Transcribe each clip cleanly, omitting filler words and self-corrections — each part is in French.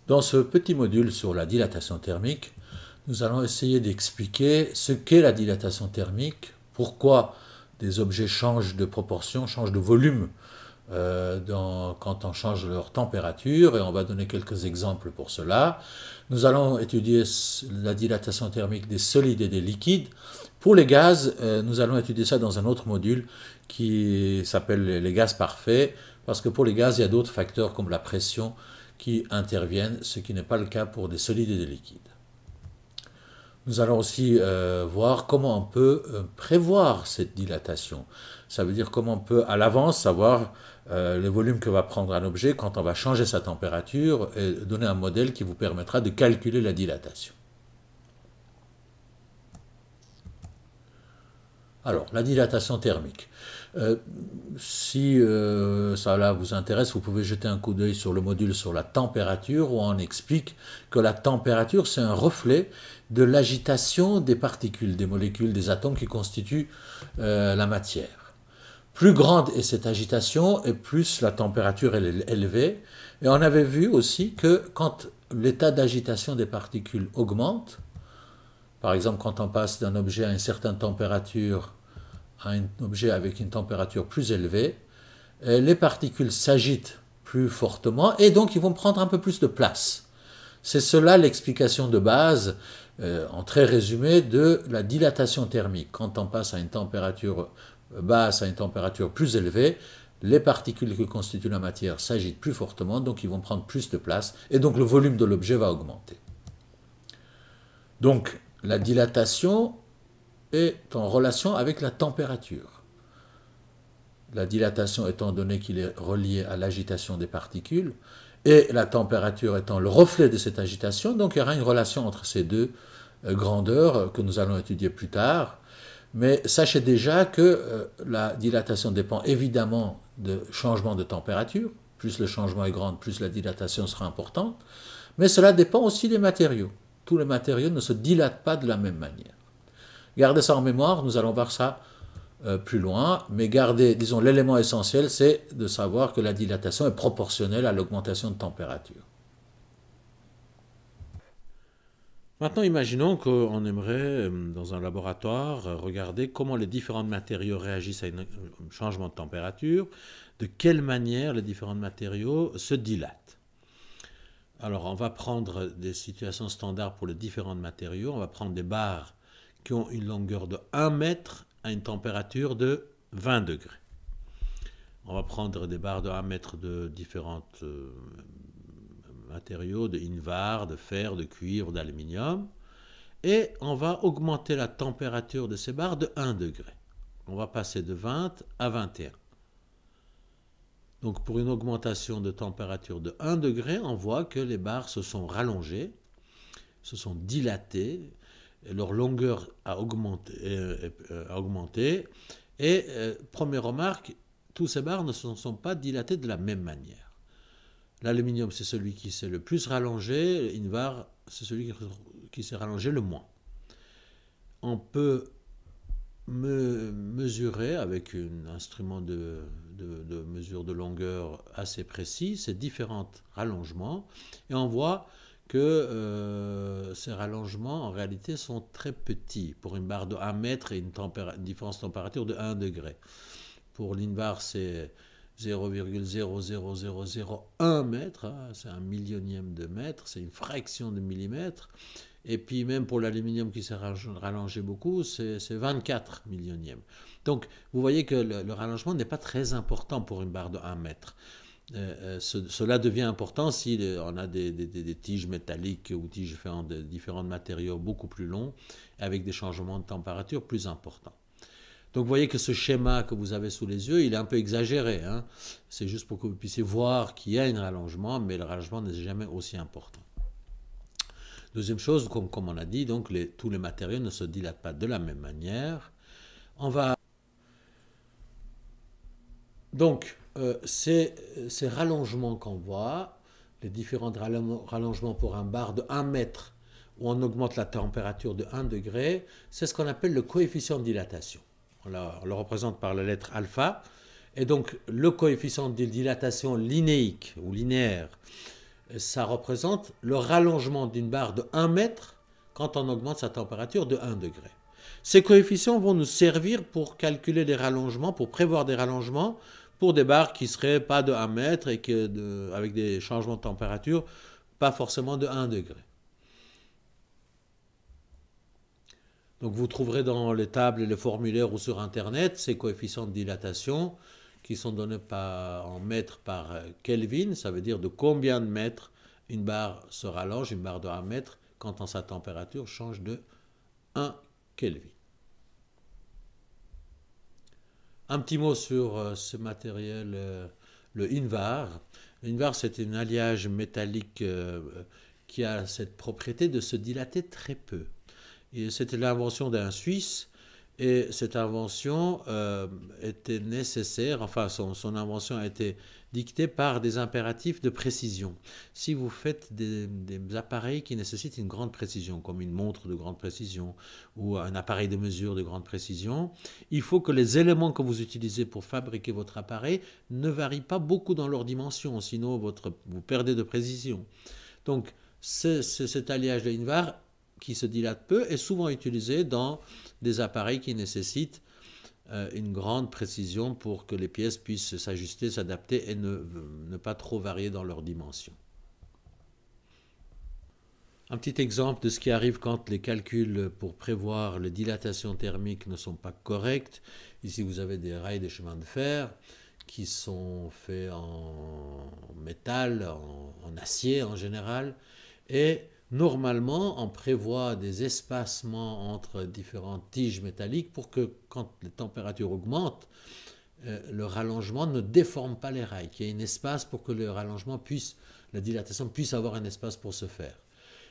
Dans ce petit module sur la dilatation thermique, nous allons essayer d'expliquer ce qu'est la dilatation thermique, pourquoi des objets changent de proportion, changent de volume quand on change leur température, et on va donner quelques exemples pour cela. Nous allons étudier la dilatation thermique des solides et des liquides. Pour les gaz, nous allons étudier ça dans un autre module qui s'appelle les gaz parfaits, parce que pour les gaz, il y a d'autres facteurs comme la pression qui interviennent, ce qui n'est pas le cas pour des solides et des liquides. Nous allons aussi voir comment on peut prévoir cette dilatation. Ça veut dire comment on peut à l'avance savoir le volume que va prendre un objet quand on va changer sa température et donner un modèle qui vous permettra de calculer la dilatation. Alors, la dilatation thermique. Si ça vous intéresse, vous pouvez jeter un coup d'œil sur le module sur la température où on explique que la température, c'est un reflet de l'agitation des particules, des molécules, des atomes qui constituent la matière. Plus grande est cette agitation et plus la température est élevée. Et on avait vu aussi que quand l'état d'agitation des particules augmente, par exemple quand on passe d'un objet à une certaine température à un objet avec une température plus élevée, les particules s'agitent plus fortement et donc ils vont prendre un peu plus de place. C'est cela l'explication de base, en très résumé, de la dilatation thermique. Quand on passe à une température basse à une température plus élevée, les particules qui constituent la matière s'agitent plus fortement, donc ils vont prendre plus de place, et donc le volume de l'objet va augmenter. Donc la dilatation est en relation avec la température. La dilatation étant donné qu'il est relié à l'agitation des particules, et la température étant le reflet de cette agitation, donc il y aura une relation entre ces deux grandeurs que nous allons étudier plus tard. Mais sachez déjà que la dilatation dépend évidemment de changement de température. Plus le changement est grand, plus la dilatation sera importante. Mais cela dépend aussi des matériaux. Tous les matériaux ne se dilatent pas de la même manière. Gardez ça en mémoire, nous allons voir ça plus loin. Mais gardez, disons, l'élément essentiel, c'est de savoir que la dilatation est proportionnelle à l'augmentation de température. Maintenant, imaginons qu'on aimerait, dans un laboratoire, regarder comment les différents matériaux réagissent à un changement de température, de quelle manière les différents matériaux se dilatent. Alors, on va prendre des situations standards pour les différents matériaux. On va prendre des barres qui ont une longueur de 1 mètre à une température de 20 degrés. On va prendre des barres de 1 mètre de différentes matériaux, de Invar, de fer, de cuivre, d'aluminium, et on va augmenter la température de ces barres de 1 degré. On va passer de 20 à 21. Donc pour une augmentation de température de 1 degré, on voit que les barres se sont rallongées, se sont dilatées, et leur longueur a augmenté. Et première remarque, tous ces barres ne se sont pas dilatées de la même manière. L'aluminium, c'est celui qui s'est le plus rallongé. Invar, c'est celui qui s'est rallongé le moins. On peut mesurer avec un instrument de mesure de longueur assez précis ces différents rallongements. Et on voit que ces rallongements, en réalité, sont très petits. Pour une barre de 1 mètre et une différence de température de 1 degré. Pour l'Invar, c'est 0,00001 mètre, hein, c'est un millionième de mètre, c'est une fraction de millimètre. Et puis même pour l'aluminium qui s'est rallongé beaucoup, c'est 24 millionièmes. Donc vous voyez que le rallongement n'est pas très important pour une barre de 1 mètre. Cela devient important si on a des tiges métalliques ou tiges faites de différents matériaux beaucoup plus longs, avec des changements de température plus importants. Donc vous voyez que ce schéma que vous avez sous les yeux, il est un peu exagéré, hein. C'est juste pour que vous puissiez voir qu'il y a un rallongement, mais le rallongement n'est jamais aussi important. Deuxième chose, comme on a dit, donc tous les matériaux ne se dilatent pas de la même manière. Donc ces rallongements qu'on voit, les différents rallongements pour un bar de 1 mètre où on augmente la température de 1 degré, c'est ce qu'on appelle le coefficient de dilatation. On le représente par la lettre alpha. Et donc, le coefficient de dilatation linéique ou linéaire Ça représente le rallongement d'une barre de 1 mètre quand on augmente sa température de 1 degré. Ces coefficients vont nous servir pour calculer des rallongements, pour prévoir des rallongements pour des barres qui ne seraient pas de 1 mètre et avec des changements de température pas forcément de 1 degré. Donc vous trouverez dans les tables et les formulaires ou sur Internet ces coefficients de dilatation qui sont donnés en mètres par Kelvin. Ça veut dire de combien de mètres une barre se rallonge, une barre de 1 mètre, quand sa température change de 1 Kelvin. Un petit mot sur ce matériel, le Invar. Le Invar, c'est un alliage métallique qui a cette propriété de se dilater très peu. C'était l'invention d'un Suisse et cette invention était nécessaire, enfin son invention a été dictée par des impératifs de précision. Si vous faites des appareils qui nécessitent une grande précision, comme une montre de grande précision ou un appareil de mesure de grande précision, il faut que les éléments que vous utilisez pour fabriquer votre appareil ne varient pas beaucoup dans leur dimension, sinon vous perdez de précision. Donc cet alliage de Invar qui se dilate peu est souvent utilisé dans des appareils qui nécessitent une grande précision pour que les pièces puissent s'ajuster, s'adapter et ne pas trop varier dans leurs dimensions. Un petit exemple de ce qui arrive quand les calculs pour prévoir les dilatations thermiques ne sont pas corrects. Ici vous avez des rails de chemin de fer qui sont faits en métal, en acier en général, et normalement, on prévoit des espacements entre différentes tiges métalliques pour que, quand les températures augmentent, le rallongement ne déforme pas les rails, qu'il y ait un espace pour que le rallongement la dilatation puisse avoir un espace pour se faire.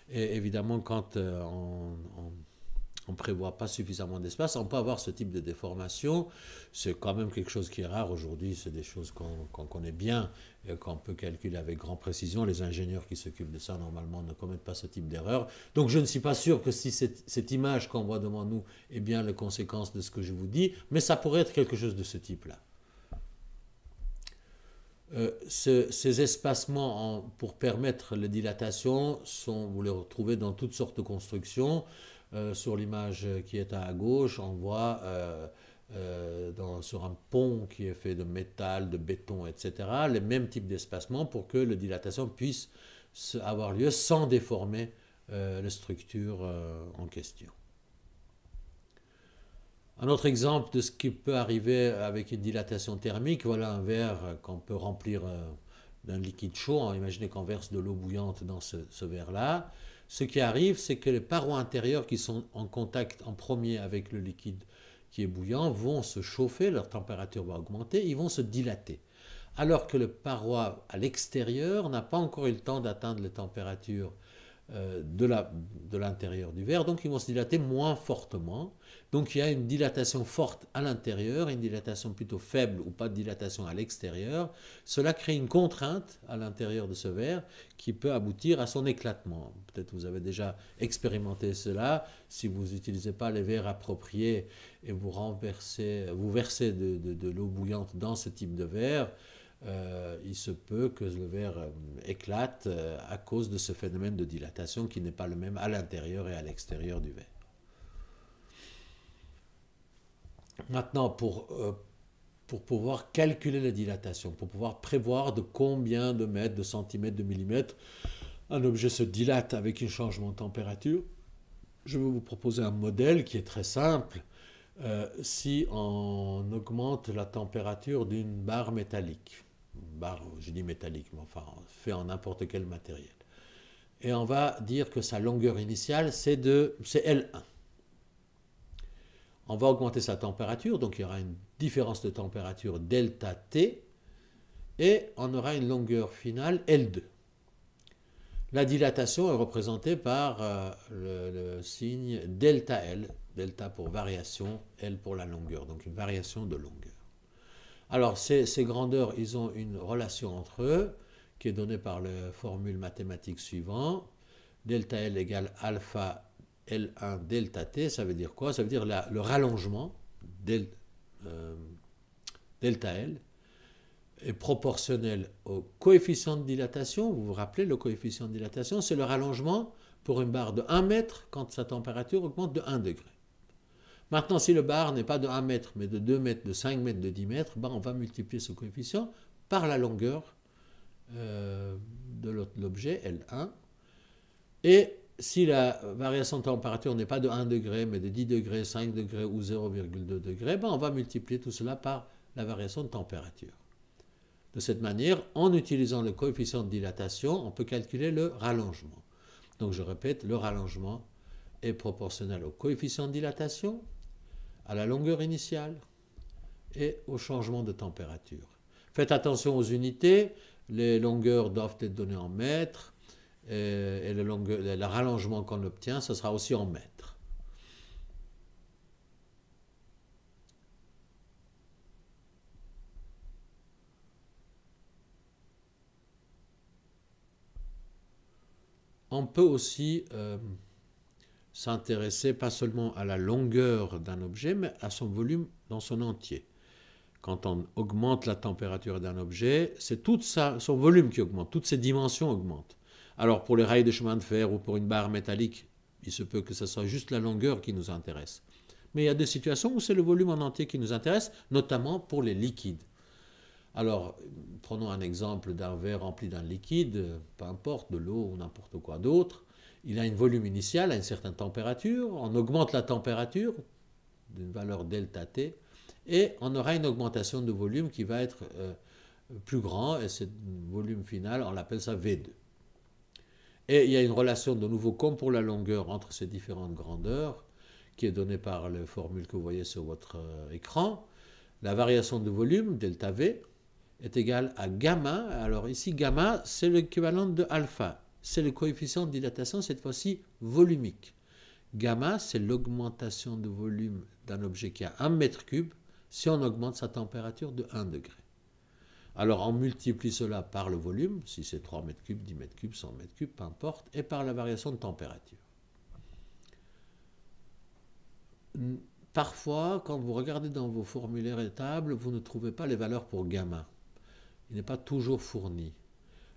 Et évidemment, quand on ne prévoit pas suffisamment d'espace, on peut avoir ce type de déformation. C'est quand même quelque chose qui est rare aujourd'hui, c'est des choses qu'on connaît bien et qu'on peut calculer avec grande précision. Les ingénieurs qui s'occupent de ça, normalement, ne commettent pas ce type d'erreur. Donc je ne suis pas sûr que si cette image qu'on voit devant nous est bien les conséquences de ce que je vous dis, mais ça pourrait être quelque chose de ce type-là. Ces espacements pour permettre la dilatation, vous les retrouvez dans toutes sortes de constructions. Sur l'image qui est à gauche, on voit sur un pont qui est fait de métal, de béton, etc., les mêmes types d'espacements pour que la dilatation puisse avoir lieu sans déformer la structure en question. Un autre exemple de ce qui peut arriver avec une dilatation thermique, voilà un verre qu'on peut remplir d'un liquide chaud. Imaginez qu'on verse de l'eau bouillante dans ce verre-là. Ce qui arrive, c'est que les parois intérieures qui sont en contact en premier avec le liquide qui est bouillant vont se chauffer, leur température va augmenter, ils vont se dilater. Alors que les parois à l'extérieur n'ont pas encore eu le temps d'atteindre les températures de l'intérieur du verre, donc ils vont se dilater moins fortement. Donc il y a une dilatation forte à l'intérieur, une dilatation plutôt faible ou pas de dilatation à l'extérieur. Cela crée une contrainte à l'intérieur de ce verre qui peut aboutir à son éclatement. Peut-être vous avez déjà expérimenté cela. Si vous n'utilisez pas les verres appropriés et vous versez de l'eau bouillante dans ce type de verre, il se peut que le verre éclate à cause de ce phénomène de dilatation qui n'est pas le même à l'intérieur et à l'extérieur du verre. Maintenant, pour pouvoir calculer la dilatation, pour pouvoir prévoir de combien de mètres, de centimètres, de millimètres un objet se dilate avec un changement de température, je vais vous proposer un modèle qui est très simple. Si on augmente la température d'une barre métallique, barre, je dis métallique, mais enfin fait en n'importe quel matériel, et on va dire que sa longueur initiale c'est L1. On va augmenter sa température, donc il y aura une différence de température delta T, et on aura une longueur finale L2. La dilatation est représentée par le signe delta L, delta pour variation, L pour la longueur, donc une variation de longueur. Alors ces grandeurs, ils ont une relation entre eux qui est donnée par la formule mathématique suivante. Delta L égale alpha L1 delta T, ça veut dire quoi? Ça veut dire le rallongement delta L est proportionnel au coefficient de dilatation. Vous vous rappelez, le coefficient de dilatation, c'est le rallongement pour une barre de 1 mètre quand sa température augmente de 1 degré. Maintenant, si le bar n'est pas de 1 mètre, mais de 2 mètres, de 5 mètres, de 10 mètres, ben on va multiplier ce coefficient par la longueur de l'objet, L1. Et si la variation de température n'est pas de 1 degré, mais de 10 degrés, 5 degrés ou 0,2 degrés, ben on va multiplier tout cela par la variation de température. De cette manière, en utilisant le coefficient de dilatation, on peut calculer le rallongement. Donc je répète, le rallongement est proportionnel au coefficient de dilatation, à la longueur initiale et au changement de température. Faites attention aux unités, les longueurs doivent être données en mètres et le rallongement qu'on obtient, ce sera aussi en mètres. On peut aussi s'intéresser pas seulement à la longueur d'un objet, mais à son volume dans son entier. Quand on augmente la température d'un objet, c'est tout son volume qui augmente, toutes ses dimensions augmentent. Alors pour les rails de chemin de fer ou pour une barre métallique, il se peut que ce soit juste la longueur qui nous intéresse. Mais il y a des situations où c'est le volume en entier qui nous intéresse, notamment pour les liquides. Alors, prenons un exemple d'un verre rempli d'un liquide, peu importe, de l'eau ou n'importe quoi d'autre. Il a un volume initial à une certaine température, on augmente la température d'une valeur delta T, et on aura une augmentation de volume qui va être plus grand, et ce volume final, on l'appelle ça V2. Et il y a une relation de nouveau, comme pour la longueur, entre ces différentes grandeurs, qui est donnée par la formule que vous voyez sur votre écran. La variation de volume, delta V, est égale à gamma. Alors ici, gamma, c'est l'équivalent de alpha. C'est le coefficient de dilatation, cette fois-ci volumique. Gamma, c'est l'augmentation de volume d'un objet qui a 1 mètre cube si on augmente sa température de 1 degré. Alors on multiplie cela par le volume, si c'est 3 mètres cubes, 10 mètres cubes, 100 mètres cubes, peu importe, et par la variation de température. Parfois, quand vous regardez dans vos formulaires et tables, vous ne trouvez pas les valeurs pour gamma. Il n'est pas toujours fourni.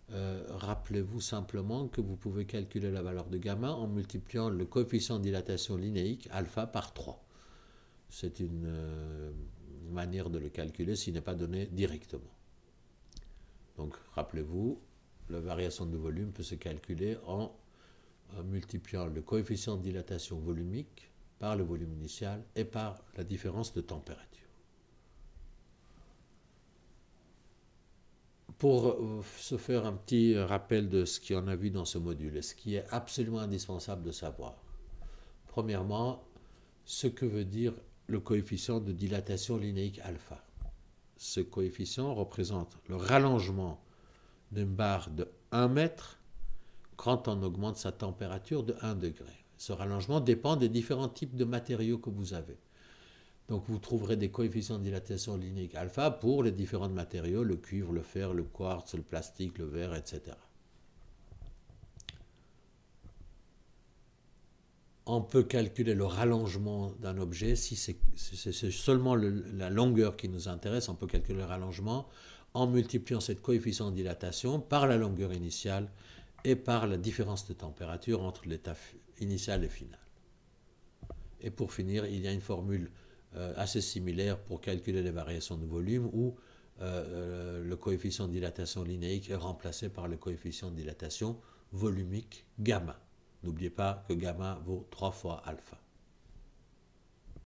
Rappelez-vous simplement que vous pouvez calculer la valeur de gamma en multipliant le coefficient de dilatation linéique alpha par 3. C'est une manière de le calculer s'il n'est pas donné directement. Donc rappelez-vous, la variation de volume peut se calculer en multipliant le coefficient de dilatation volumique par le volume initial et par la différence de température. Pour se faire un petit rappel de ce qu'on a vu dans ce module et ce qui est absolument indispensable de savoir. Premièrement, ce que veut dire le coefficient de dilatation linéique alpha. Ce coefficient représente le rallongement d'une barre de 1 mètre quand on augmente sa température de 1 degré. Ce rallongement dépend des différents types de matériaux que vous avez. Donc vous trouverez des coefficients de dilatation linéique alpha pour les différents matériaux, le cuivre, le fer, le quartz, le plastique, le verre, etc. On peut calculer le rallongement d'un objet, si c'est seulement la longueur qui nous intéresse, on peut calculer le rallongement en multipliant cette coefficient de dilatation par la longueur initiale et par la différence de température entre l'état initial et final. Et pour finir, il y a une formule assez similaire pour calculer les variations de volume où le coefficient de dilatation linéique est remplacé par le coefficient de dilatation volumique gamma. N'oubliez pas que gamma vaut 3 fois alpha.